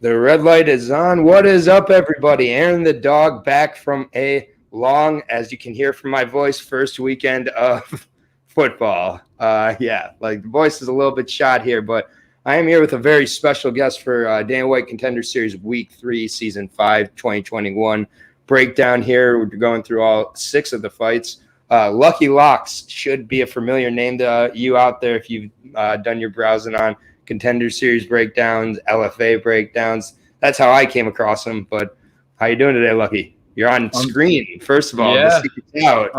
The red light is on. What is up, everybody? Aaron the dog back from a long, as you can hear from my voice, first weekend of football. The voice is a little bit shot here, but I am here with a very special guest for Dana White Contender Series Week 3, Season 5, 2021 breakdown here. We're going through all 6 of the fights. Lucky Locks should be a familiar name to you out there if you've done your browsing on Contender Series breakdowns, LFA breakdowns. That's how I came across them. But how you doing today, Lucky? You're on screen. First of all, yeah, out.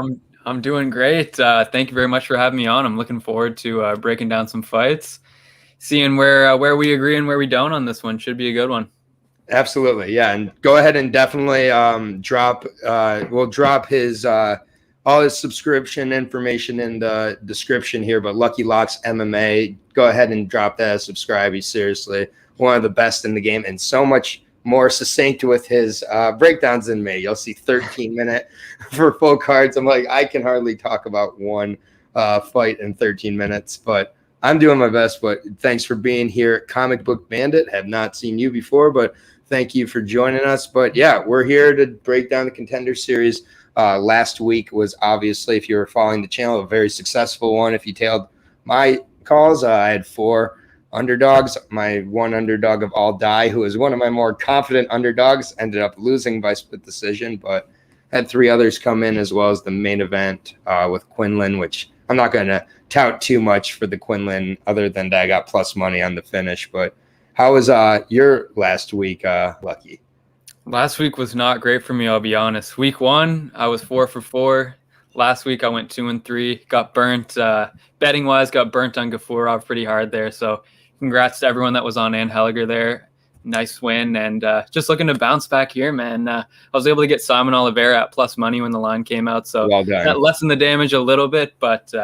I'm doing great. Thank you very much for having me on. I'm looking forward to breaking down some fights, seeing where we agree and where we don't on this one. Should be a good one. Absolutely, yeah. And go ahead and definitely we'll drop his all his subscription information in the description here. But Lucky Locks MMA, go ahead and drop that as subscribe. He's seriously one of the best in the game and so much more succinct with his breakdowns than me. You'll see 13-minute for full cards. I'm like, I can hardly talk about one fight in 13 minutes, but I'm doing my best. But thanks for being here. Comic Book Bandit, have not seen you before, but thank you for joining us. But yeah, we're here to break down the Contender Series. Last week was obviously, if you were following the channel, a very successful one. If you tailed my calls, I had 4 underdogs. My one underdog of All Die, who is one of my more confident underdogs, ended up losing by split decision, but had 3 others come in, as well as the main event with Quinlan, which I'm not going to tout too much for the Quinlan other than that I got plus money on the finish. But how was your last week, Lucky? Last week was not great for me, I'll be honest. Week 1, I was 4 for 4. Last week, I went 2 and 3. Got burnt. Betting-wise, got burnt on Gafurov pretty hard there. So congrats to everyone that was on Ann Helliger there. Nice win. And just looking to bounce back here, man. I was able to get Simon Oliveira at plus money when the line came out. So well done. That lessened the damage a little bit. But,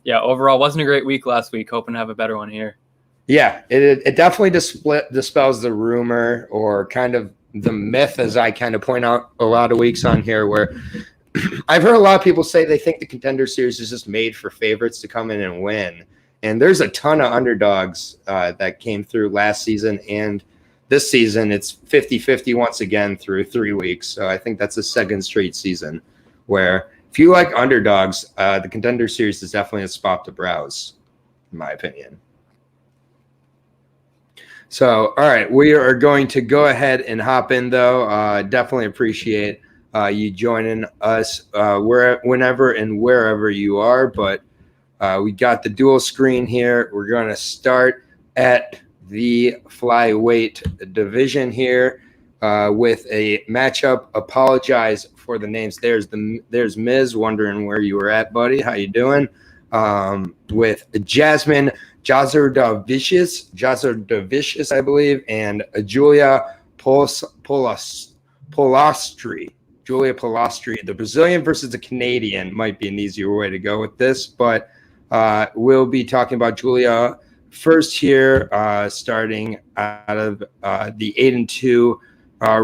overall, wasn't a great week last week. Hoping to have a better one here. Yeah, it definitely dispels the rumor or kind of the myth, as I kind of point out a lot of weeks on here, where I've heard a lot of people say they think the Contender Series is just made for favorites to come in and win. And there's a ton of underdogs that came through last season, and this season it's 50-50 once again through 3 weeks. So I think that's a second straight season where if you like underdogs, the Contender Series is definitely a spot to browse, in my opinion. So, all right, we are going to go ahead and hop in, though. Definitely appreciate you joining us whenever and wherever you are. But we got the dual screen here. We're going to start at the flyweight division here with a matchup. Apologize for the names. There's Miz, wondering where you were at, buddy. How you doing? With Jasmine Jazardavicius, I believe, and Julia Polastri. Julia Polastri, the Brazilian versus the Canadian, might be an easier way to go with this, but we'll be talking about Julia first here, starting out of the 8-2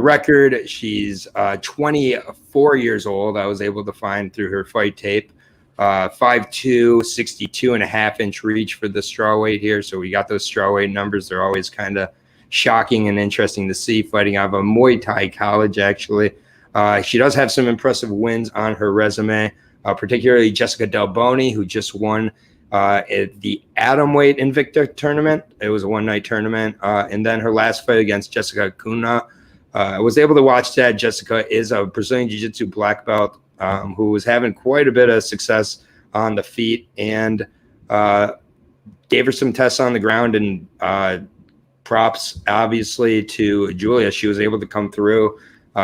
record. She's 24 years old. I was able to find through her fight tape. 5'2", 62.5-inch reach for the strawweight here. So we got those strawweight numbers. They're always kind of shocking and interesting to see, fighting out of a Muay Thai college, actually. She does have some impressive wins on her resume, particularly Jessica Del Boni, who just won the Atomweight Invicta tournament. It was a one-night tournament. And then her last fight against Jessica Kuna. I was able to watch that. Jessica is a Brazilian Jiu-Jitsu black belt, who was having quite a bit of success on the feet, and gave her some tests on the ground. And props, obviously, to Julia. She was able to come through,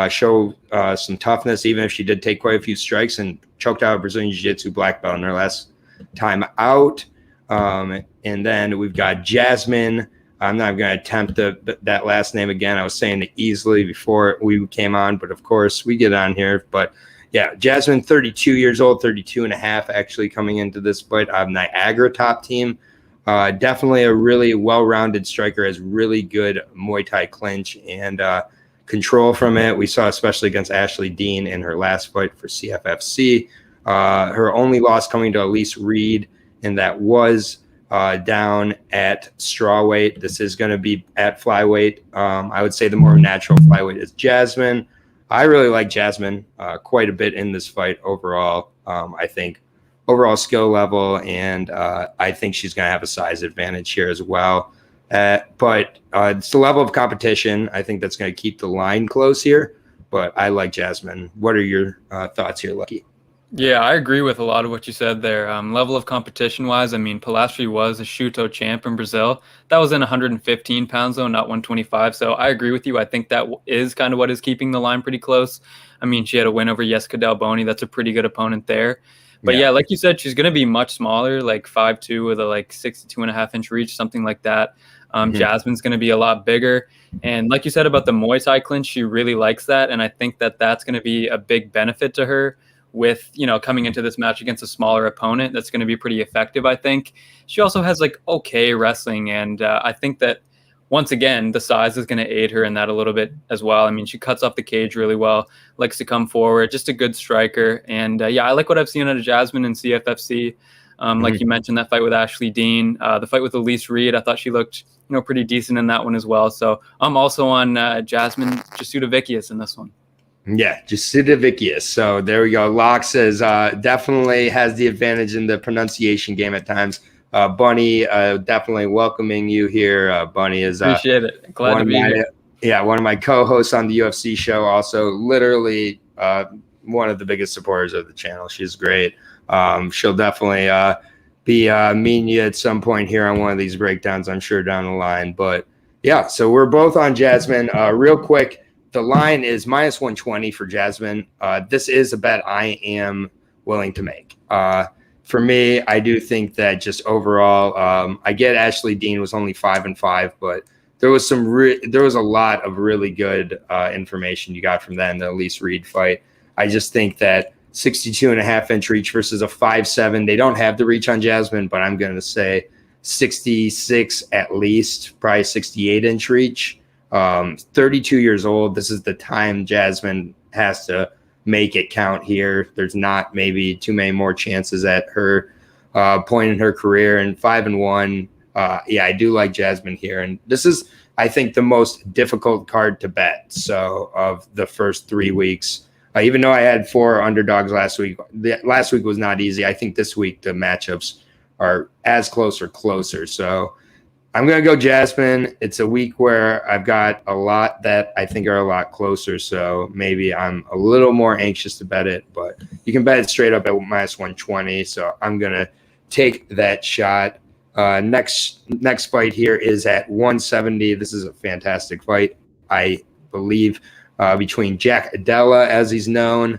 show some toughness, even if she did take quite a few strikes, and choked out a Brazilian Jiu-Jitsu black belt in her last time out. And then we've got Jasmine. I'm not going to attempt that last name again. I was saying it easily before we came on, but of course we get on here. But yeah, Jasmine, 32 years old, 32 and a half, actually coming into this fight. Niagara top team. Definitely a really well-rounded striker, has really good Muay Thai clinch and control from it. We saw especially against Ashley Dean in her last fight for CFFC. Her only loss coming to Elise Reed, and that was down at strawweight. This is going to be at flyweight. I would say the more natural flyweight is Jasmine. I really like Jasmine quite a bit in this fight overall. I think overall skill level, and I think she's going to have a size advantage here as well. But it's the level of competition. I think that's going to keep the line close here. But I like Jasmine. What are your thoughts here, Lucky? Yeah, I agree with a lot of what you said there. Level of competition wise, I mean, Pilastri was a Shuto champ in Brazil. That was in 115 pounds, though, not 125. So I agree with you. I think that is kind of what is keeping the line pretty close. I mean, she had a win over Jessica Del Boni. That's a pretty good opponent there. But yeah, like you said, she's going to be much smaller, like 5'2" with a like 62.5-inch reach, something like that. Jasmine's going to be a lot bigger. And like you said about the Muay Thai clinch, she really likes that. And I think that that's going to be a big benefit to her with, you know, coming into this match against a smaller opponent. That's going to be pretty effective, I think. She also has like okay wrestling. And I think that once again, the size is going to aid her in that a little bit as well. I mean, she cuts off the cage really well, likes to come forward, just a good striker. And yeah, I like what I've seen out of Jasmine in CFFC. Like you mentioned, that fight with Ashley Dean, the fight with Elise Reed, I thought she looked, you know, pretty decent in that one as well. So I'm also on Jasmine Jasudavicius in this one. Yeah, Jasudavicius. So there we go. Locke says definitely has the advantage in the pronunciation game at times. Bunny, definitely welcoming you here. Bunny is appreciate it. Glad to be here. Yeah, one of my co-hosts on the UFC show. Also, literally one of the biggest supporters of the channel. She's great. She'll definitely be meeting you at some point here on one of these breakdowns, I'm sure, down the line. But yeah, so we're both on Jasmine. Real quick, the line is -120 for Jasmine. This is a bet I am willing to make. For me, I do think that just overall, I get Ashley Dean was only 5-5, but there was a lot of really good information you got from that in the Elise Reed fight. I just think that 62.5-inch reach versus a 5'7", they don't have the reach on Jasmine, but I'm going to say 66 at least, probably 68-inch reach. 32 years old. This is the time Jasmine has to make it count here. There's not maybe too many more chances at her point in her career. And 5-1, yeah, I do like Jasmine here. And this is, I think, the most difficult card to bet. So of the first 3 weeks, even though I had 4 underdogs last week, last week was not easy. I think this week the matchups are as close or closer. So I'm going to go Jasmine. It's a week where I've got a lot that I think are a lot closer. So maybe I'm a little more anxious to bet it, but you can bet it straight up at -120. So I'm going to take that shot. Next fight here is at 170. This is a fantastic fight, I believe, between Jack Della, as he's known,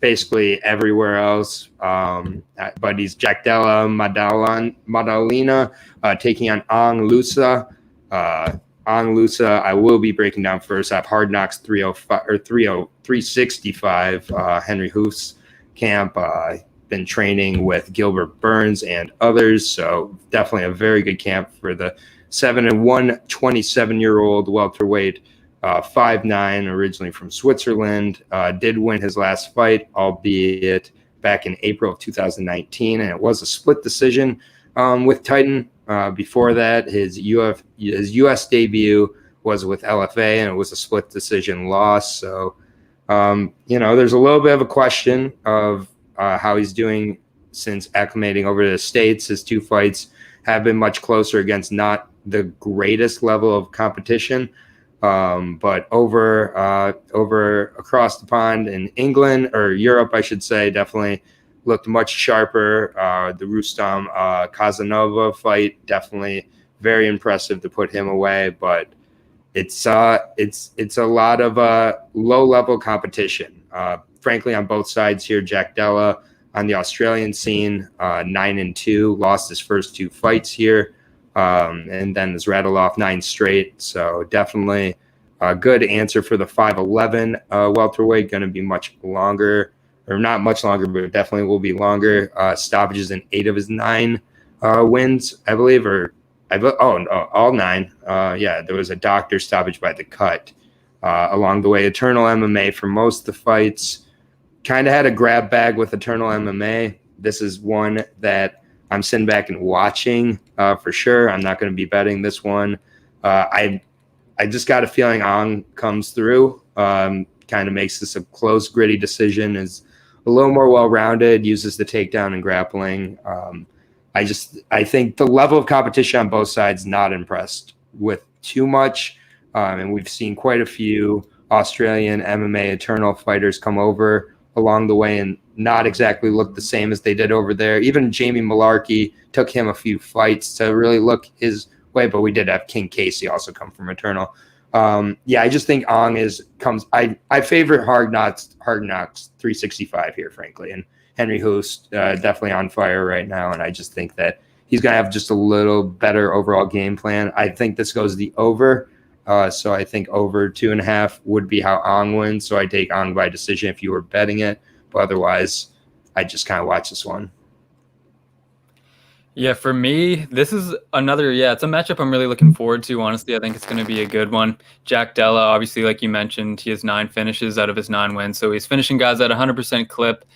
basically everywhere else. But he's Jack Della Madalena taking on Ang Lusa. Ang Lusa, I will be breaking down first. I have Hard Knocks 305 or 365. Henry Hoof's camp. Been training with Gilbert Burns and others, so definitely a very good camp for the 7-1 welterweight. 5'9", originally from Switzerland, did win his last fight, albeit back in April of 2019, and it was a split decision with Titan. Before that, his U.S. debut was with LFA, and it was a split decision loss. So, there's a little bit of a question of how he's doing since acclimating over to the States. His 2 fights have been much closer against not the greatest level of competition. But over across the pond in England, or Europe, I should say, definitely looked much sharper. The Rustam Casanova fight, definitely very impressive to put him away. But it's a lot of low level competition. Frankly, on both sides here, Jack Della on the Australian scene, 9-2, lost his first 2 fights here. And then has rattled off 9 straight. So definitely a good answer for the 5'11" welterweight. Going to be much longer, or not much longer, but definitely will be longer. Stoppages in 8 of his 9 wins, I believe, all 9. Yeah, there was a doctor stoppage by the cut along the way. Eternal MMA for most of the fights. Kind of had a grab bag with Eternal MMA. This is one that I'm sitting back and watching for sure. I'm not going to be betting this one. I just got a feeling Ong comes through, kind of makes this a close, gritty decision, is a little more well-rounded, uses the takedown and grappling. I think the level of competition on both sides, not impressed with too much. And we've seen quite a few Australian MMA eternal fighters come over along the way and not exactly look the same as they did over there. Even Jamie Malarkey took him a few fights to really look his way, but we did have King Casey also come from eternal. I just think Ong I favor Hard Knocks 365 here, frankly. And Henry Hoost definitely on fire right now, and I just think that he's going to have just a little better overall game plan. I think this goes the over, so I think over 2.5 would be how Ong wins. So I take Ong by decision if you were betting it, but otherwise, I just kind of watch this one. Yeah, for me, this is it's a matchup I'm really looking forward to, honestly. I think it's going to be a good one. Jack Della, obviously, like you mentioned, he has 9 finishes out of his 9 wins, so he's finishing guys at 100% clip.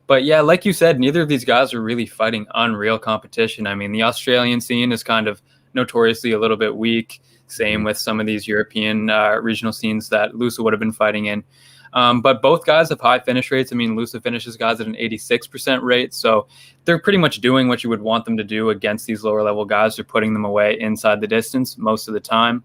But yeah, like you said, neither of these guys are really fighting unreal competition. I mean, the Australian scene is kind of notoriously a little bit weak. Same with some of these European regional scenes that Lusa would have been fighting in. But both guys have high finish rates. I mean, Lusa finishes guys at an 86% rate. So they're pretty much doing what you would want them to do against these lower level guys. They're putting them away inside the distance most of the time.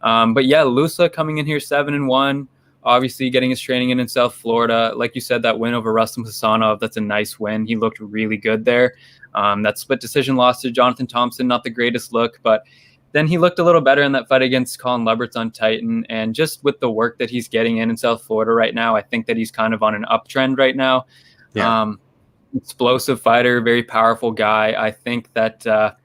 But yeah, Lusa coming in here 7-1. Obviously, getting his training in South Florida. Like you said, that win over Rustam Hassanov, that's a nice win. He looked really good there. That split decision loss to Jonathan Thompson, not the greatest look, but then he looked a little better in that fight against Colin Leberts on Titan. And just with the work that he's getting in South Florida right now, I think that he's kind of on an uptrend right now. Yeah. Explosive fighter, very powerful guy. I think that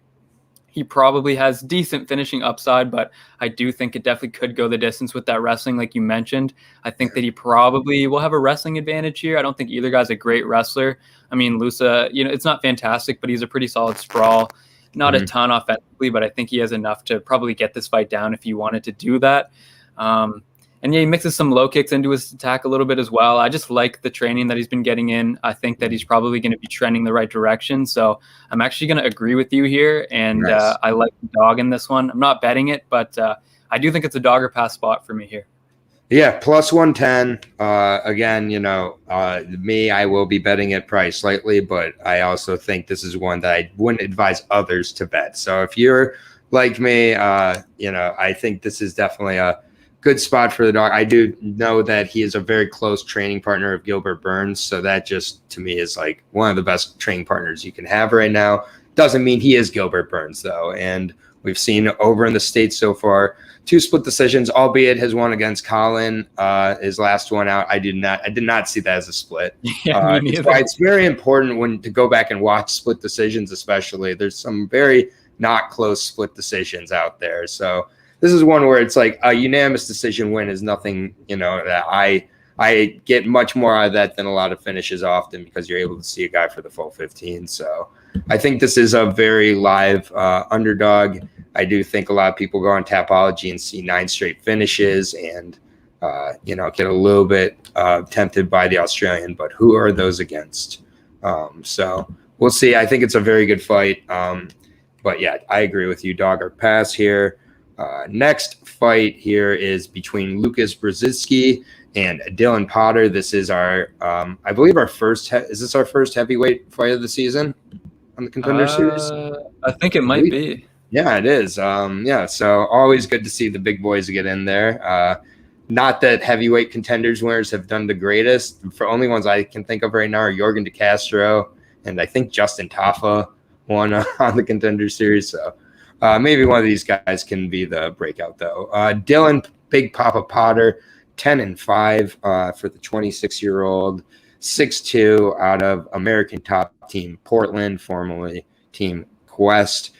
he probably has decent finishing upside, but I do think it definitely could go the distance with that wrestling, like you mentioned. I think that he probably will have a wrestling advantage here. I don't think either guy's a great wrestler. I mean, Lusa, it's not fantastic, but he's a pretty solid sprawl. Not a ton offensively, but I think he has enough to probably get this fight down if he wanted to do that. And yeah, he mixes some low kicks into his attack a little bit as well. I just like the training that he's been getting in. I think that he's probably going to be trending the right direction. So I'm actually going to agree with you here. And nice. I like the dog in this one. I'm not betting it, but I do think it's a dog or pass spot for me here. Yeah, plus 110. Again, me, I will be betting it probably slightly, but I also think this is one that I wouldn't advise others to bet. So if you're like me, I think this is definitely a good spot for the dog. I do know that he is a very close training partner of Gilbert Burns. So that just, to me, is like one of the best training partners you can have right now. Doesn't mean he is Gilbert Burns, though. And we've seen over in the States so far 2 split decisions, albeit his one against Colin, his last one out. I did not see that as a split. Yeah, it's why it's very important to go back and watch split decisions, especially. There's some very not close split decisions out there. So this is one where it's like a unanimous decision win is nothing, that I get much more out of that than a lot of finishes often, because you're able to see a guy for the full 15. So I think this is a very live underdog. I do think a lot of people go on Tapology and see 9 straight finishes and, get a little bit tempted by the Australian, but who are those against? So we'll see. I think it's a very good fight. But yeah, I agree with you, dog or pass here. Next fight here is between Lucas Brzezinski and Dylan Potter. This is our, I believe our first, is this our first heavyweight fight of the season on the Contender Series? I think it might be. Yeah, it is. So always good to see the big boys get in there. Not that heavyweight contenders winners have done the greatest. For only ones I can think of right now are Jorgen De Castro and I think Justin Tafa won on the Contender Series. So maybe one of these guys can be the breakout, though. Dylan Big Papa Potter, 10-5 for the 26-year-old, 6'2", out of American Top Team Portland, formerly Team Quest.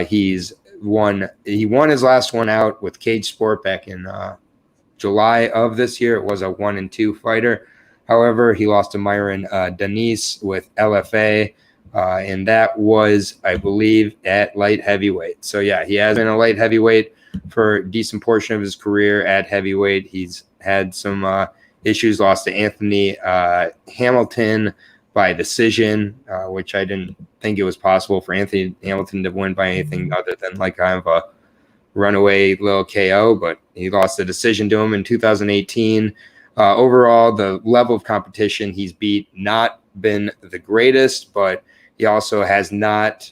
He won his last one out with Cage Sport back in July of this year. It was a 1-2 fighter. However, he lost to Myron Denise with LFA. And that was, I believe, at light heavyweight. So, yeah, he has been a light heavyweight for a decent portion of his career. At heavyweight, he's had some issues, lost to Anthony Hamilton by decision, which I didn't think it was possible for Anthony Hamilton to win by anything other than like kind of a runaway little KO, but he lost the decision to him in 2018. Overall, the level of competition he's beat not been the greatest, but he also has not,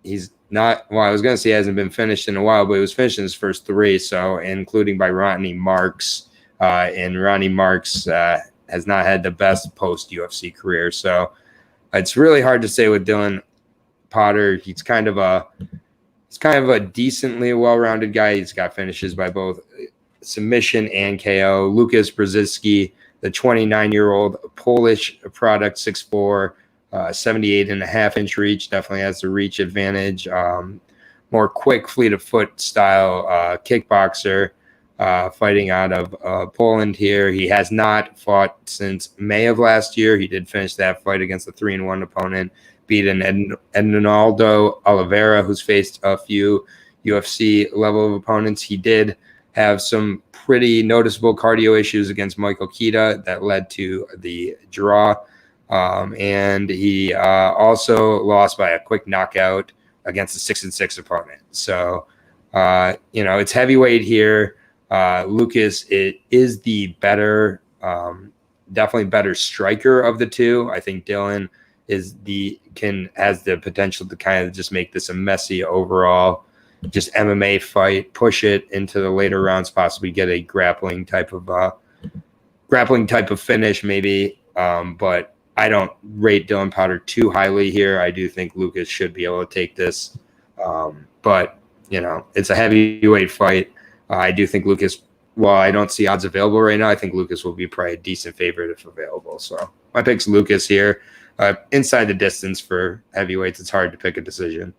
he's not, well, I was going to say he hasn't been finished in a while, but he was finished in his first 3, so including by Ronnie Marks, and Ronnie Marks has not had the best post-UFC career, so it's really hard to say with Dylan Potter. He's kind of a decently well-rounded guy. He's got finishes by both submission and KO. Lucas Brzezinski, the 29-year-old Polish product, 6'4", 78.5-inch reach, definitely has the reach advantage. More quick, fleet of foot style kickboxer, fighting out of Poland here. He has not fought since May of last year. He did finish that fight against a 3-1 opponent, beat an Ednaldo Oliveira, who's faced a few UFC level of opponents. He did have some pretty noticeable cardio issues against Michael Kita that led to the draw. And he also lost by a quick knockout against a 6-6 opponent. So, it's heavyweight here. Lucas is the better, definitely better striker of the two. I think Dylan has the potential to kind of just make this a messy overall, just MMA fight, push it into the later rounds, possibly get a grappling type of finish maybe. But I don't rate Dylan Potter too highly here. I do think Lucas should be able to take this. But it's a heavyweight fight. I do think Lucas, while I don't see odds available right now, I think Lucas will be probably a decent favorite if available. So my pick's Lucas here. Inside the distance for heavyweights, it's hard to pick a decision.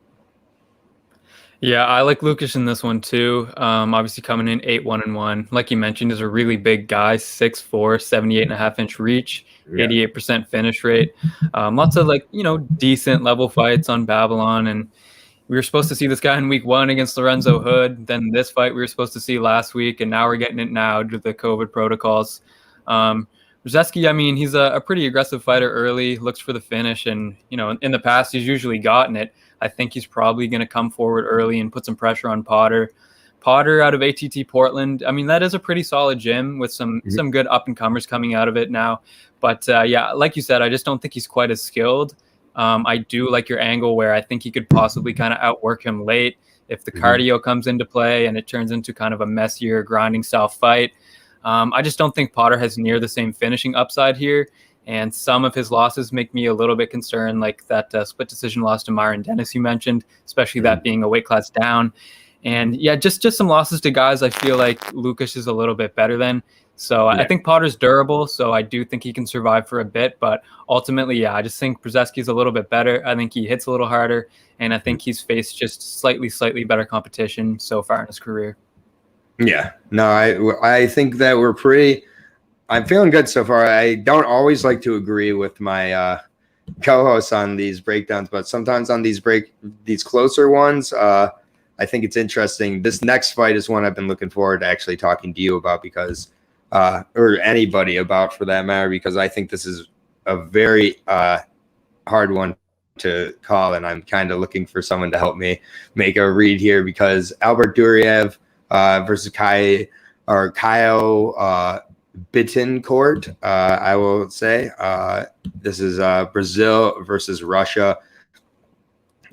Yeah, I like Lucas in this one too. Obviously coming in 8-1-1. Like you mentioned, is a really big guy, 6'4", 78.5-inch reach, 88% finish rate. Lots of decent level fights on Babylon. And we were supposed to see this guy in week 1 against Lorenzo Hood. Then this fight we were supposed to see last week, and now we're getting it now due to the COVID protocols. Brzezinski, he's a pretty aggressive fighter early, looks for the finish. And, in the past, he's usually gotten it. I think he's probably going to come forward early and put some pressure on Potter. Potter out of ATT Portland. That is a pretty solid gym with some good up-and-comers coming out of it now. But, like you said, I just don't think he's quite as skilled. I do like your angle where I think he could possibly kind of outwork him late if the cardio comes into play and it turns into kind of a messier, grinding-style fight. I just don't think Potter has near the same finishing upside here. And some of his losses make me a little bit concerned, like that split decision loss to Myron Dennis you mentioned, especially that being a weight class down. And just some losses to guys I feel like Lucas is a little bit better than. So I think Potter's durable, so I do think he can survive for a bit. But ultimately, I just think Brzezinski's a little bit better. I think he hits a little harder, and I think he's faced just slightly better competition so far in his career. Yeah, no, I think that I'm feeling good so far. I don't always like to agree with my co-hosts on these breakdowns, but sometimes on these closer ones, I think it's interesting. This next fight is one I've been looking forward to actually talking to you about because, or anybody about for that matter, because I think this is a very hard one to call, and I'm kind of looking for someone to help me make a read here because Albert Duriev versus Kyle Bettencourt, I will say. This is Brazil versus Russia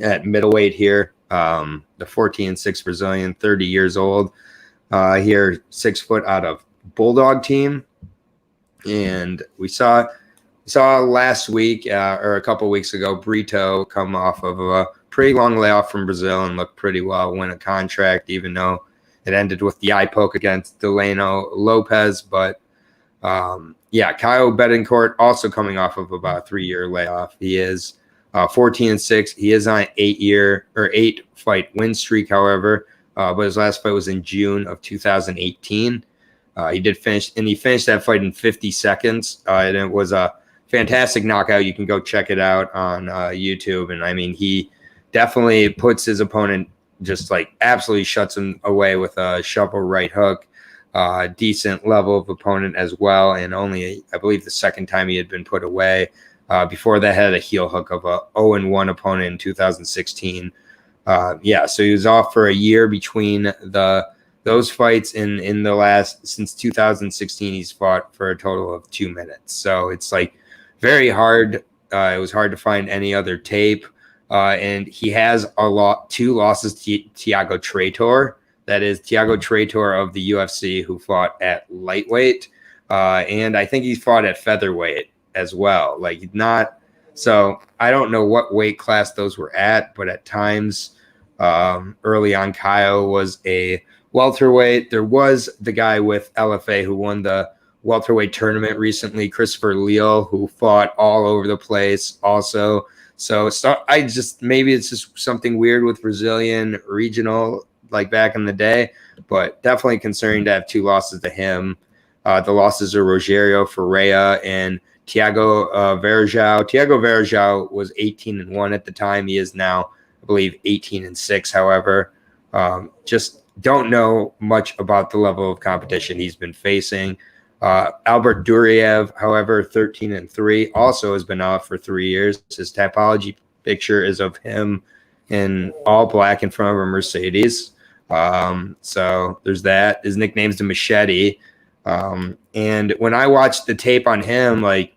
at middleweight here. The 14-6 Brazilian, 30 years old. Here, 6 foot out of Bulldog team. And we saw last week or a couple weeks ago, Brito come off of a pretty long layoff from Brazil and look pretty well, win a contract, even though it ended with the eye poke against Delano Lopez. But Kyle Bettencourt also coming off of about a 3-year layoff. He is 14-6. He is on an 8-fight win streak, however, but his last fight was in June of 2018. He finished that fight in 50 seconds, and it was a fantastic knockout. You can go check it out on YouTube, and he definitely puts his opponent just absolutely shuts him away with a shovel right hook. decent level of opponent as well, and only, I believe, the second time he had been put away. Before that, had a heel hook of a 0-1 opponent in 2016. So he was off for a year between those fights. In the last, since 2016, he's fought for a total of 2 minutes. So it's like very hard. It was hard to find any other tape. And he has two losses to Thiago Traitor. That is Thiago Traitor of the UFC, who fought at lightweight. And I think he's fought at featherweight as well. Like, not, so I don't know what weight class those were at, but at times early on, Caio was a welterweight. There was the guy with LFA who won the welterweight tournament recently, Christopher Leal, who fought all over the place also. So I just, maybe it's just something weird with Brazilian regional, like back in the day, but definitely concerning to have two losses to him. The losses are Rogerio Ferreira and Thiago Verjao. Thiago Verjao was 18-1 at the time. He is now, I believe, 18-6. However, just don't know much about the level of competition he's been facing. Albert Duriev, however, 13-3, also has been off for 3 years. His typology picture is of him in all black in front of a Mercedes. So there's that. His nickname's the Machete. And when I watched the tape on him, like,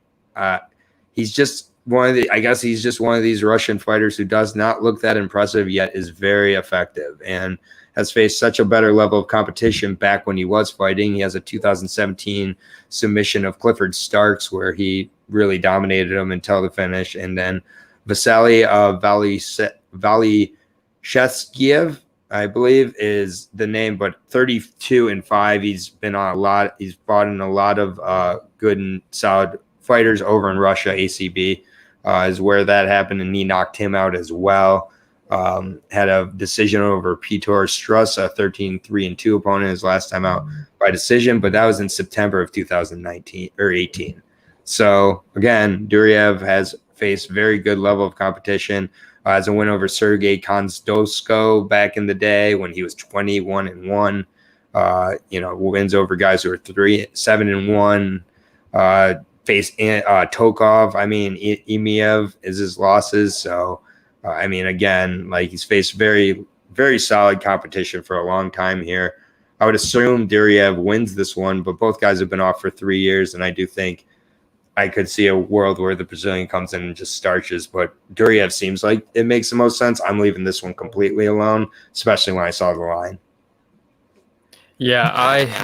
he's just he's just one of these Russian fighters who does not look that impressive, yet is very effective and has faced such a better level of competition back when he was fighting. He has a 2017 submission of Clifford Starks where he really dominated him until the finish. And then Vasily Valyshevskiev, I believe is the name, but 32-5. He's been on a lot. He's fought in a lot of good and solid fighters over in Russia. ACB is where that happened, and he knocked him out as well. Had a decision over Piotr Struss, a 13-3-2 opponent, his last time out by decision, but that was in September of 2019 or 18. So again, Duriev has faced very good level of competition. Has a win over Sergey Kondosko back in the day when he was 21-1. Wins over guys who are 7-1. Faced Tokov. I mean, Imiev is his losses. So, again, like, he's faced very, very solid competition for a long time here. I would assume Duriev wins this one, but both guys have been off for 3 years, and I do think I could see a world where the Brazilian comes in and just starches, but Duriev seems like it makes the most sense. I'm leaving this one completely alone, especially when I saw the line. Yeah,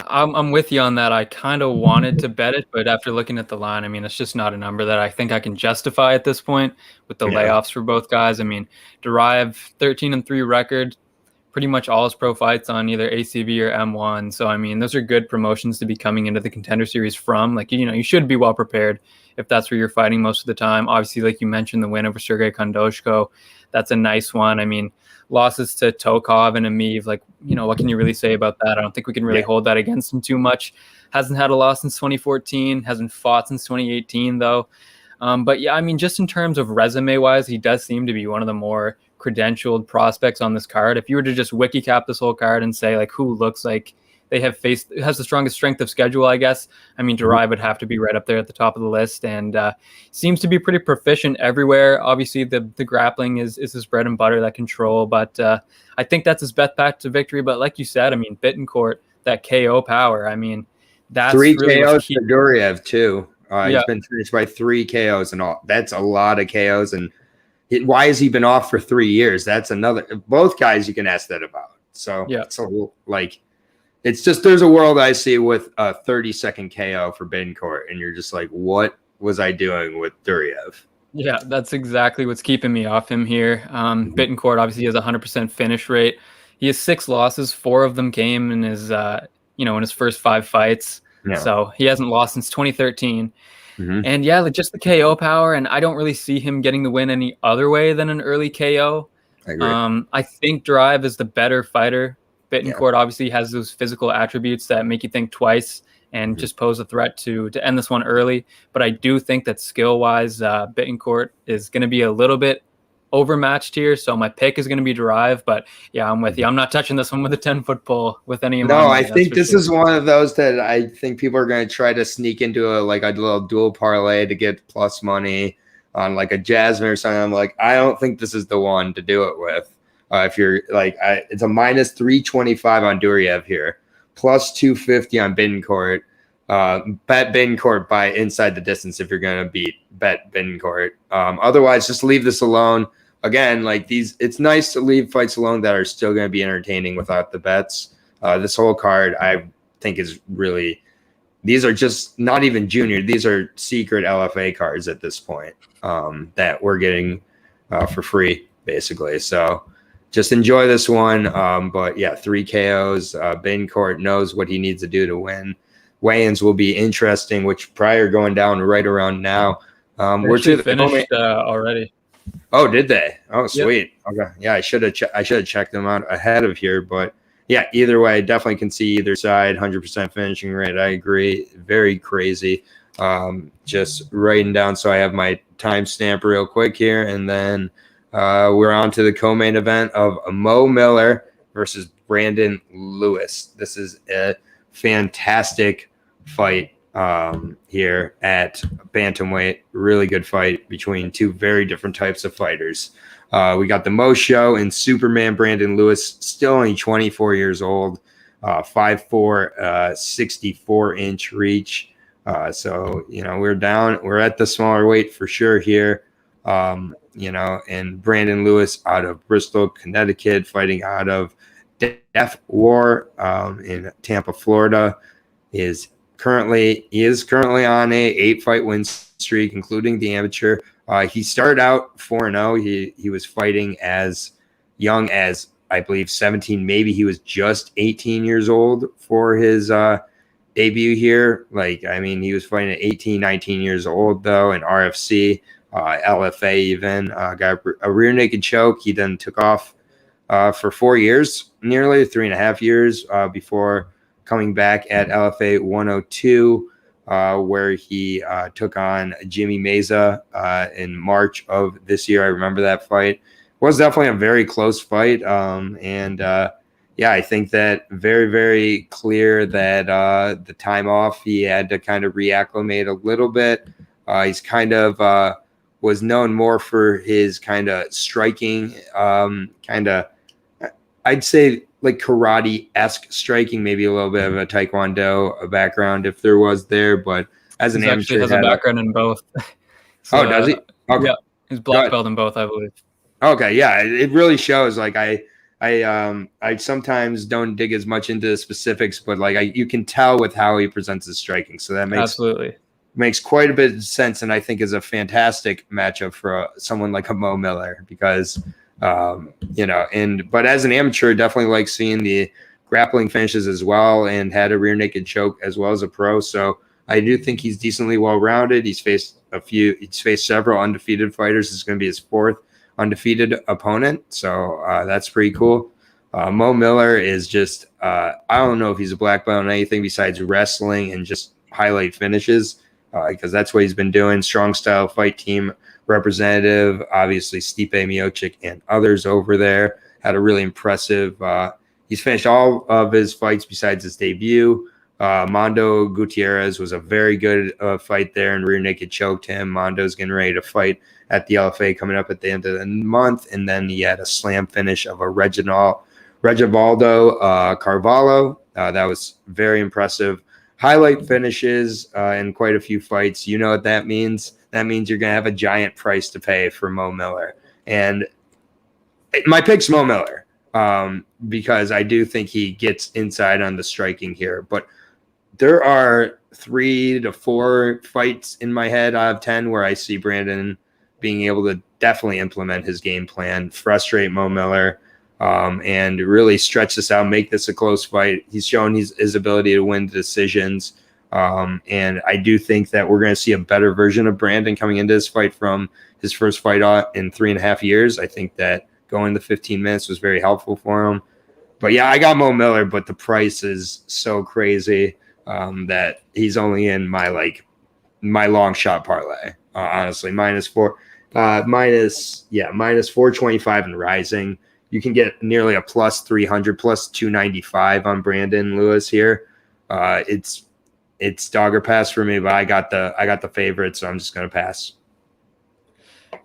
I'm with you on that. I kind of wanted to bet it, but after looking at the line, it's just not a number that I think I can justify at this point with the layoffs for both guys. Derive 13-3 record, pretty much all his pro fights on either ACB or M1. So, those are good promotions to be coming into the Contender Series from. Like, you should be well prepared if that's where you're fighting most of the time. Obviously, like you mentioned, the win over Sergey Kondoshko, that's a nice one. Losses to Tokov and Amiv, like, what can you really say about that? I don't think we can really hold that against him too much. Hasn't had a loss since 2014, hasn't fought since 2018, though. But yeah, just in terms of resume-wise, he does seem to be one of the more credentialed prospects on this card. If you were to just wiki cap this whole card and say, like, who looks like they has the strongest strength of schedule, I guess, Derive would have to be right up there at the top of the list, and seems to be pretty proficient everywhere. Obviously, the grappling is his bread and butter, that control, but I think that's his best path to victory. But like you said, Bettencourt, that KO power, that's 3 really KOs for Duriev too. He's been finished by 3 KOs and all. That's a lot of KOs. And why has he been off for 3 years? That's another. Both guys you can ask that about. So it's a little, like, it's just, there's a world I see with a 30-second KO for Bettencourt, and you're just like, what was I doing with Duriev? Yeah, that's exactly what's keeping me off him here. Bettencourt obviously has a 100% finish rate. He has 6 losses. 4 of them came in his, in his first 5 fights. Yeah. So he hasn't lost since 2013. And just the KO power, and I don't really see him getting the win any other way than an early KO. I agree. I think Derive is the better fighter. Bettencourt obviously has those physical attributes that make you think twice and just pose a threat to end this one early. But I do think that skill-wise, Bettencourt is going to be a little bit overmatched here, so my pick is going to be Drive. But yeah, I'm with you. I'm not touching this one with a 10-foot pole with any of my No, money. I think this is one of those that I think people are going to try to sneak into a little dual parlay to get plus money on like a Jasmine or something. I'm like, I don't think this is the one to do it with. If you're like, it's a minus 325 on Duriev here, plus 250 on Bettencourt. Bet Bettencourt by inside the distance if you're going to bet Bettencourt. Otherwise, just leave this alone. Again, like it's nice to leave fights alone that are still going to be entertaining without the bets. This whole card, I think, is really, these are just not even junior. These are secret LFA cards at this point that we're getting for free, basically. So just enjoy this one. But yeah, 3 KOs. Bettencourt knows what he needs to do to win. Weigh-ins will be interesting, which probably are going down right around now. We're finished already. Oh, did they? Oh, sweet. Yep. Okay. Yeah, I should have checked them out ahead of here, but yeah, either way, I definitely can see either side. 100% finishing rate. I agree. Very crazy. Just writing down so I have my timestamp real quick here, and then we're on to the co-main event of Moe Miller versus Brandon Lewis. This is a fantastic fight here at bantamweight. Really good fight between two very different types of fighters. We got the Mo Show and Superman Brandon Lewis, still only 24 years old, 5'4", 64-inch reach. So, we're at the smaller weight for sure here. And Brandon Lewis out of Bristol, Connecticut, fighting out of Death War in Tampa, Florida, is currently on a 8-fight win streak, including the amateur. He started out 4-0. He was fighting as young as, I believe, 17. Maybe he was just 18 years old for his debut here. He was fighting at 18, 19 years old, though, in RFC, LFA even. Got a rear naked choke. He then took off for 4 years, nearly 3.5 years, before coming back at LFA 102, where he took on Jimmy Meza in March of this year. I remember that fight. It was definitely a very close fight. I think that very, very clear that the time off, he had to kind of reacclimate a little bit. He's kind of was known more for his kind of striking, I'd say like karate-esque striking, maybe a little bit of a taekwondo background if there was there, but as an amateur, he has a background in both. So, does he? Okay. Yeah, he's black belt in both, I believe. Okay, yeah, it really shows. Like I sometimes don't dig as much into the specifics, but you can tell with how he presents his striking. So that makes quite a bit of sense, and I think is a fantastic matchup for someone like a Moe Miller because. But as an amateur, definitely like seeing the grappling finishes as well, and had a rear naked choke as well as a pro. So I do think he's decently well-rounded. He's faced several undefeated fighters. This is going to be his 4th undefeated opponent. So that's pretty cool. Moe Miller is just, I don't know if he's a black belt in anything besides wrestling and just highlight finishes, because that's what he's been doing. Strong style fight team representative, obviously Stipe Miocic and others over there. Had a really impressive, he's finished all of his fights besides his debut. Mondo Gutierrez was a very good fight there and rear naked choked him. Mondo's getting ready to fight at the LFA coming up at the end of the month. And then he had a slam finish of a Regivaldo Carvalho. That was very impressive. Highlight finishes in quite a few fights. You know what that means? That means you're going to have a giant price to pay for Moe Miller. And my pick's Moe Miller because I do think he gets inside on the striking here. But there are 3 to 4 fights in my head out of 10 where I see Brandon being able to definitely implement his game plan, frustrate Moe Miller, and really stretch this out, make this a close fight. He's shown his ability to win decisions. And I do think that we're going to see a better version of Brandon coming into this fight from his first fight in 3.5 years. I think that going the 15 minutes was very helpful for him. But yeah, I got Moe Miller, but the price is so crazy that he's only in my long shot parlay. Honestly, -4. minus 425 and rising. You can get nearly a plus 300, plus 295 on Brandon Lewis here. It's dog or pass for me, but I got the favorite, so I'm just gonna pass.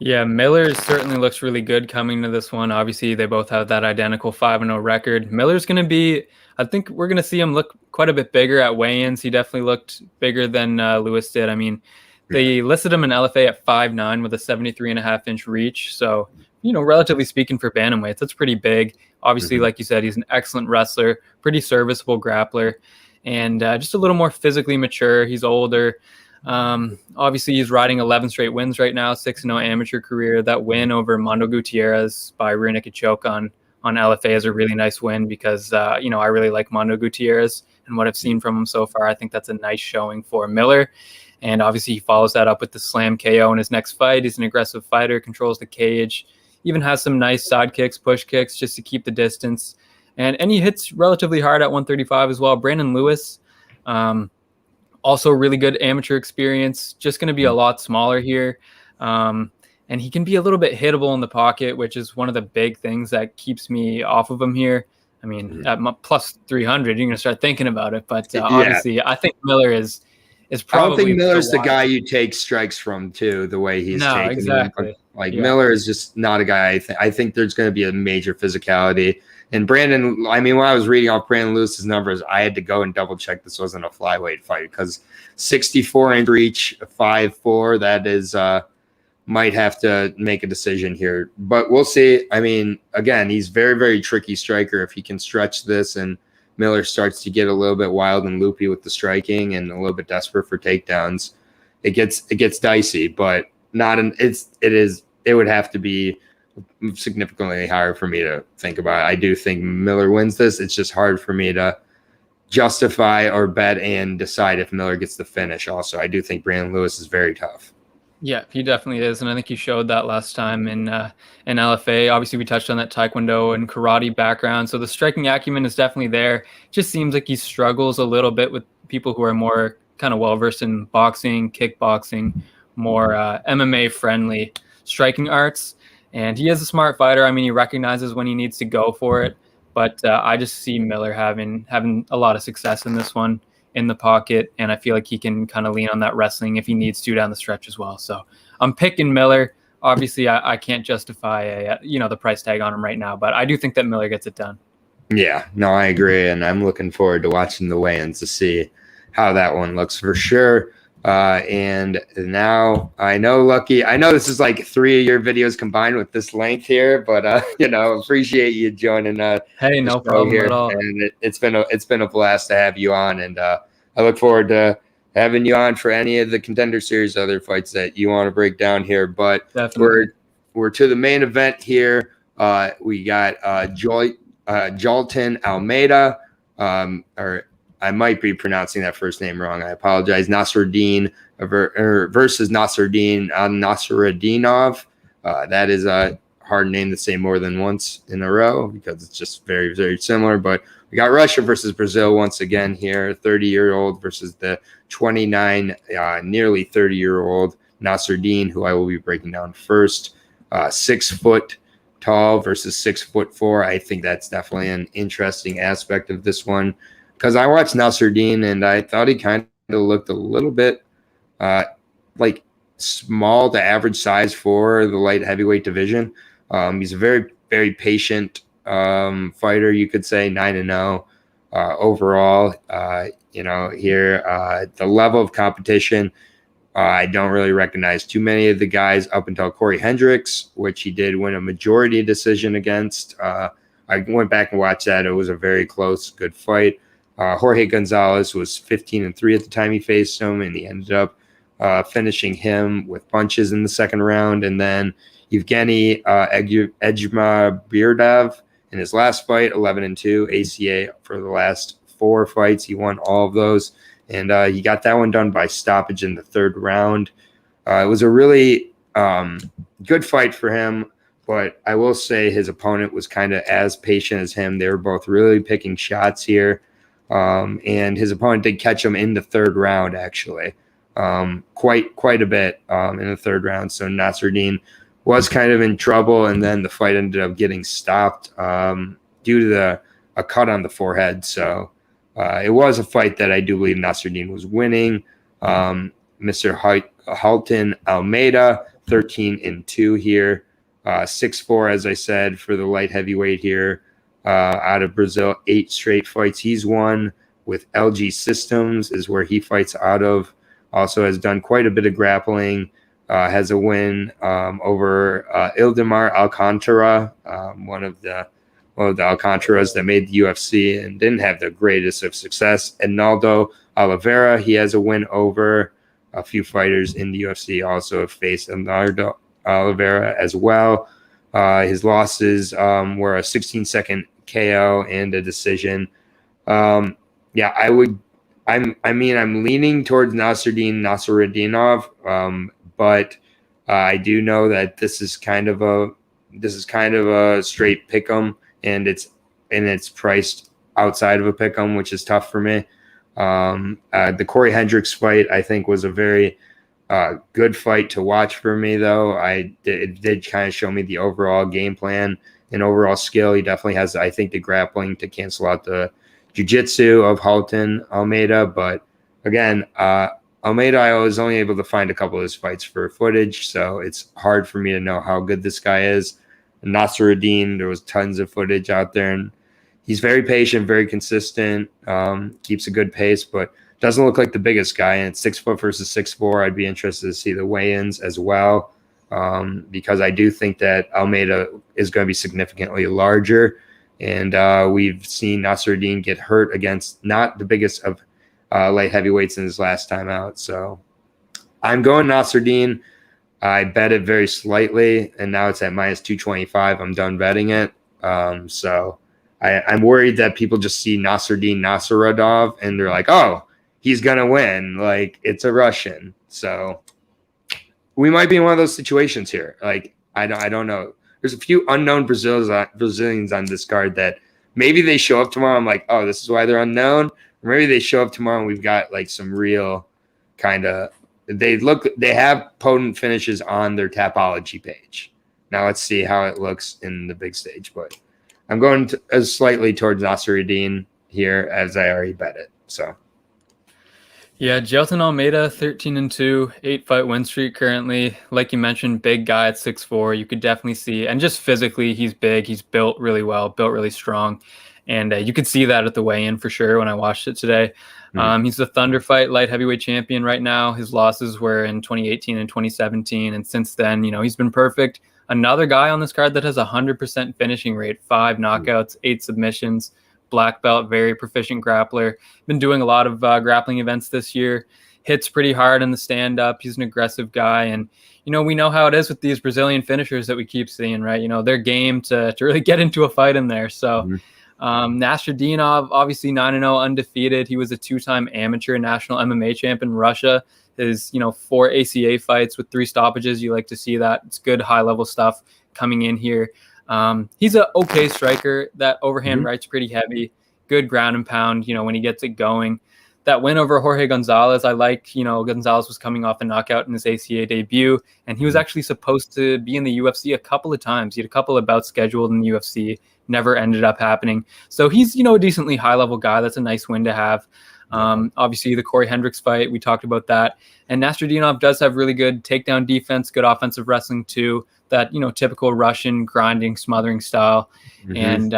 Yeah, Miller certainly looks really good coming to this one. Obviously, they both have that identical 5-0 record. Miller's going to be, I think we're going to see him look quite a bit bigger at weigh-ins. He definitely looked bigger than Lewis did. I mean, they listed him in LFA at 5'9" with a 73.5-inch reach. So, relatively speaking for bantamweights, that's pretty big. Obviously, like you said, he's an excellent wrestler, pretty serviceable grappler, and just a little more physically mature. He's older. Obviously, he's riding 11 straight wins right now, 6-0 amateur career. That win over Mondo Gutierrez by rear naked choke on LFA is a really nice win because, I really like Mondo Gutierrez and what I've seen from him so far. I think that's a nice showing for Miller. And obviously, he follows that up with the slam KO in his next fight. He's an aggressive fighter, controls the cage, even has some nice side kicks, push kicks just to keep the distance. And he hits relatively hard at 135 as well. Brandon Lewis, also really good amateur experience, just going to be a lot smaller here. And he can be a little bit hittable in the pocket, which is one of the big things that keeps me off of him here. I mean, at plus 300, you're going to start thinking about it. But obviously, I think Miller is probably. I don't think Miller's the guy you take strikes from, too, the way he's taking exactly. them. Miller is just not a guy. I think there's going to be a major physicality. And Brandon, I mean, when I was reading off Brandon Lewis's numbers, I had to go and double check this wasn't a flyweight fight because 64-inch reach, 5'4", that is might have to make a decision here. But we'll see. I mean, again, he's very, very tricky striker. If he can stretch this and Miller starts to get a little bit wild and loopy with the striking and a little bit desperate for takedowns, it gets dicey. But it would have to be significantly higher for me to think about. I do think Miller wins this. It's just hard for me to justify or bet and decide if Miller gets the finish. Also, I do think Brandon Lewis is very tough. Yeah, he definitely is, and I think he showed that last time in LFA. Obviously, we touched on that Taekwondo and karate background, so the striking acumen is definitely there. It just seems like he struggles a little bit with people who are more kind of well-versed in boxing, kickboxing, more MMA-friendly striking arts. And he is a smart fighter. I mean, he recognizes when he needs to go for it. But I just see Miller having a lot of success in this one in the pocket. And I feel like he can kind of lean on that wrestling if he needs to down the stretch as well. So I'm picking Miller. Obviously, I can't justify the price tag on him right now. But I do think that Miller gets it done. Yeah, no, I agree. And I'm looking forward to watching the weigh-ins to see how that one looks for sure. And now I know this is like 3 of your videos combined with this length here, but appreciate you joining. Hey, no problem here. At all. And it's been a blast to have you on, and I look forward to having you on for any of the Contender Series other fights that you want to break down here. But definitely. we're to the main event here. We got Jolton Almeida, or I might be pronouncing that first name wrong. I apologize. Nasruddin versus Nasruddin Nasruddinov. That is a hard name to say more than once in a row because it's just very, very similar. But we got Russia versus Brazil once again here. 30-year-old versus the 29, nearly 30-year-old Nasruddin, who I will be breaking down first. 6 foot tall versus 6'4". I think that's definitely an interesting aspect of this one. Because I watched Nasruddin and I thought he kind of looked a little bit like small to average size for the light heavyweight division. He's a very, very patient fighter, you could say, 9-0 overall. Here, the level of competition, I don't really recognize too many of the guys up until Corey Hendricks, which he did win a majority decision against. I went back and watched that. It was a very close, good fight. Jorge Gonzalez was 15-3 at the time he faced him, and he ended up finishing him with punches in the second round. And then Evgeny Ejmabirdov in his last fight, 11-2, ACA for the last 4 fights. He won all of those, and he got that one done by stoppage in the third round. It was a really good fight for him, but I will say his opponent was kind of as patient as him. They were both really picking shots here. And his opponent did catch him in the third round, actually, quite a bit in the third round. So Nasruddin was kind of in trouble, and then the fight ended up getting stopped due to a cut on the forehead. So it was a fight that I do believe Nasruddin was winning. Mr. Halton Almeida, 13-2 here. 6'4", as I said, for the light heavyweight here. Out of Brazil, 8 straight fights he's won with LG Systems is where he fights out of. Also has done quite a bit of grappling. Has a win over Ildemar Alcantara, one of the Alcantaras that made the UFC and didn't have the greatest of success. Enaldo Oliveira, he has a win over. A few fighters in the UFC also have faced Enaldo Oliveira as well. His losses were a 16-second KO and a decision. I'm leaning towards Nasruddinov, but I do know that this is kind of a straight pick'em, and it's priced outside of a pick'em, which is tough for me. The Corey Hendricks fight, I think, was a very good fight to watch for me, though. It did kind of show me the overall game plan and overall skill. He definitely has, I think, the grappling to cancel out the jiu-jitsu of Halton Almeida. But again, Almeida, I was only able to find a couple of his fights for footage, so it's hard for me to know how good this guy is. Nasruddin, there was tons of footage out there, and he's very patient, very consistent, keeps a good pace, but doesn't look like the biggest guy. And it's 6 foot versus 6'4". I'd be interested to see the weigh-ins as well, because I do think that Almeida is going to be significantly larger. And we've seen Nasruddin get hurt against not the biggest of light heavyweights in his last time out. So I'm going Nasruddin. I bet it very slightly, and now it's at minus 225. I'm done betting it. So I'm worried that people just see Nasruddin Nasruddinov and they're like, oh, he's going to win. Like, it's a Russian. So we might be in one of those situations here. Like, I don't know. There's a few unknown Brazilians on this card that maybe they show up tomorrow. I'm like, oh, this is why they're unknown. Or maybe they show up tomorrow and we've got like some real kind of – they have potent finishes on their Tapology page. Now let's see how it looks in the big stage. But I'm going slightly towards Nasruddin here, as I already bet it. So, yeah, Gelton Almeida, 13-2, 8-fight win streak currently. Like you mentioned, big guy at 6'4". You could definitely see, and just physically, he's big. He's built really well, built really strong. And you could see that at the weigh-in for sure when I watched it today. He's the Thunder Fight light heavyweight champion right now. His losses were in 2018 and 2017. And since then, he's been perfect. Another guy on this card that has a 100% finishing rate, 5 knockouts, 8 submissions, black belt, very proficient grappler. Been doing a lot of grappling events this year. Hits pretty hard in the stand-up. He's an aggressive guy. And, we know how it is with these Brazilian finishers that we keep seeing, right? They're game to really get into a fight in there. So Nasruddinov, obviously 9-0 undefeated. He was a 2-time amateur national MMA champ in Russia. His, 4 ACA fights with 3 stoppages. You like to see that. It's good high-level stuff coming in here. He's an okay striker. That overhand right's pretty heavy. Good ground and pound, when he gets it going. That win over Jorge Gonzalez, I like. Gonzalez was coming off a knockout in his ACA debut, and he was actually supposed to be in the UFC a couple of times. He had a couple of bouts scheduled in the UFC, never ended up happening. So he's, a decently high-level guy. That's a nice win to have. Obviously, the Corey Hendricks fight, we talked about that. And Nasruddinov does have really good takedown defense, good offensive wrestling too. That, typical Russian grinding, smothering style. And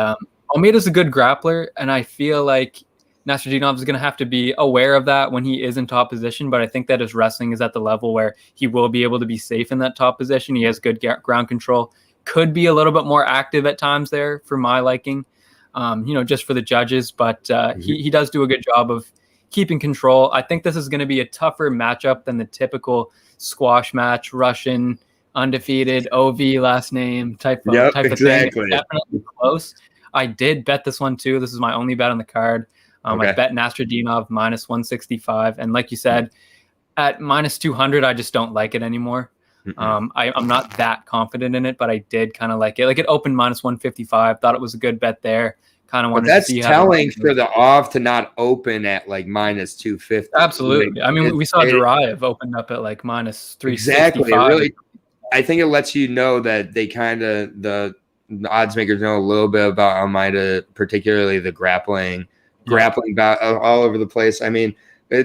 Almeida's a good grappler, and I feel like Nasruddinov is going to have to be aware of that when he is in top position, but I think that his wrestling is at the level where he will be able to be safe in that top position. He has good ground control, could be a little bit more active at times there for my liking, just for the judges, but he does do a good job of keeping control. I think this is going to be a tougher matchup than the typical squash match, Russian, undefeated, OV last name type of thing. It's definitely close. I did bet this one too. This is my only bet on the card. I bet Nasruddinov minus 165. And like you said, at minus 200, I just don't like it anymore. I'm not that confident in it, but I did kind of like it. Like, it opened minus 155. Thought it was a good bet there. Kind of wanted to see how. That's telling for the off to not open at like minus 250. Absolutely. I mean, we saw Duraev opened up at like minus 365. Exactly. I think it lets you know that they kind of the odds makers know a little bit about Almeida, particularly the grappling about all over the place. I mean,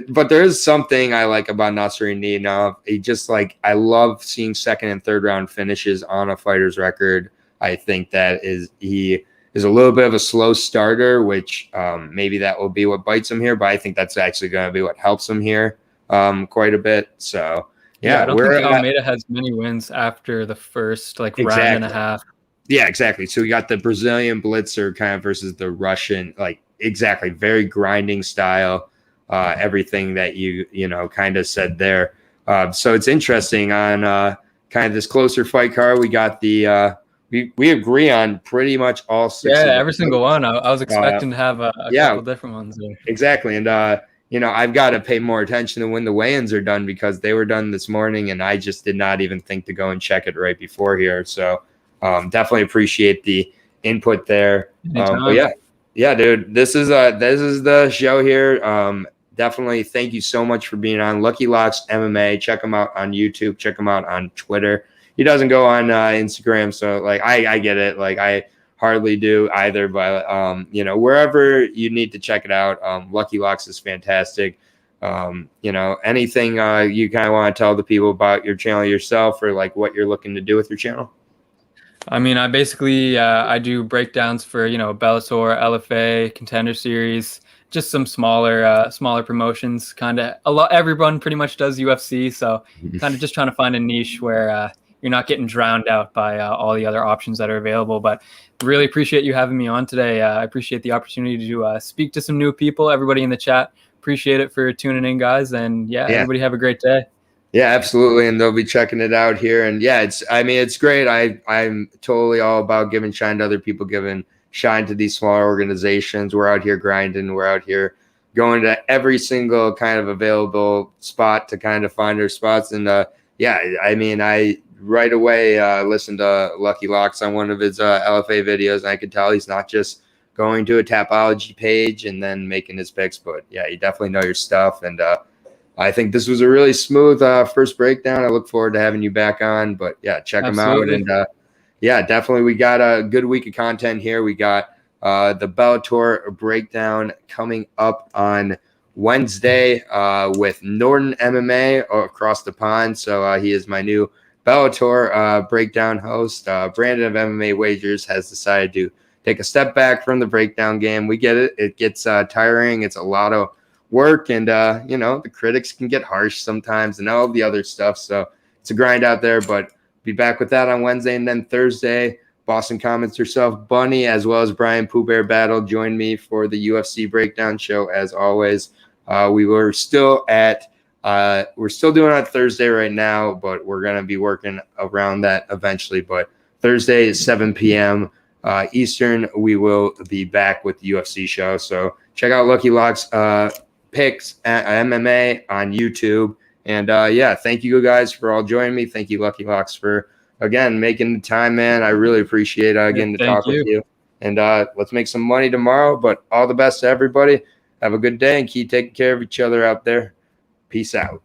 but there is something I like about Nasruddin now. He just like I love seeing second and third round finishes on a fighter's record. I think that he is a little bit of a slow starter, which maybe that will be what bites him here. But I think that's actually going to be what helps him here quite a bit. So. Yeah, I don't think Almeida has many wins after the first round and a half. Yeah, exactly. So we got the Brazilian blitzer kind of versus the Russian, very grinding style. Everything that you kind of said there. So it's interesting on kind of this closer fight card. We got the we agree on pretty much all six. Yeah, every single one. I was expecting to have a couple different ones there. Exactly, and I've got to pay more attention to when the weigh-ins are done because they were done this morning, and I just did not even think to go and check it right before here. So definitely appreciate the input there. But yeah, dude, this is the show here. Definitely thank you so much for being on Lucky Locks MMA. Check him out on YouTube. Check him out on Twitter. He doesn't go on Instagram, so I get it. I hardly do either, but wherever you need to check it out, Lucky Locks is fantastic. Anything you kind of want to tell the people about your channel yourself, or what you're looking to do with your channel? I mean, I basically I do breakdowns for Bellator, LFA, Contender Series, just some smaller promotions. Everyone pretty much does UFC, so kind of just trying to find a niche where you're not getting drowned out by all the other options that are available. But really appreciate you having me on today. I appreciate the opportunity to speak to some new people. Everybody in the chat, appreciate it for tuning in, guys. And everybody have a great day. Yeah, absolutely. And they'll be checking it out here. And it's great. I'm totally all about giving shine to other people, giving shine to these smaller organizations. We're out here grinding. We're out here going to every single kind of available spot to kind of find our spots. And I right away listened to Lucky Locks on one of his LFA videos, and I could tell he's not just going to a Tapology page and then making his picks, but you definitely know your stuff. And I think this was a really smooth first breakdown. I look forward to having you back on, but check them out. And definitely we got a good week of content here. We got the Bellator breakdown coming up on Wednesday with Norton MMA across the pond. So he is my new Bellator breakdown host. Brandon of MMA Wagers has decided to take a step back from the breakdown game. We get it. It gets tiring. It's a lot of work, and the critics can get harsh sometimes and all the other stuff. So it's a grind out there, but be back with that on Wednesday. And then Thursday, Boston Commons herself, Bunny, as well as Brian Pooh Bear Battle, join me for the UFC breakdown show. As always, we're still doing it on Thursday right now, but we're going to be working around that eventually. But Thursday is 7 p.m. Eastern. We will be back with the UFC show. So check out Lucky Locks picks at MMA on YouTube. And thank you guys for all joining me. Thank you, Lucky Locks, for again making the time, man. I really appreciate getting to talk with you. And let's make some money tomorrow. But all the best to everybody. Have a good day and keep taking care of each other out there. Peace out.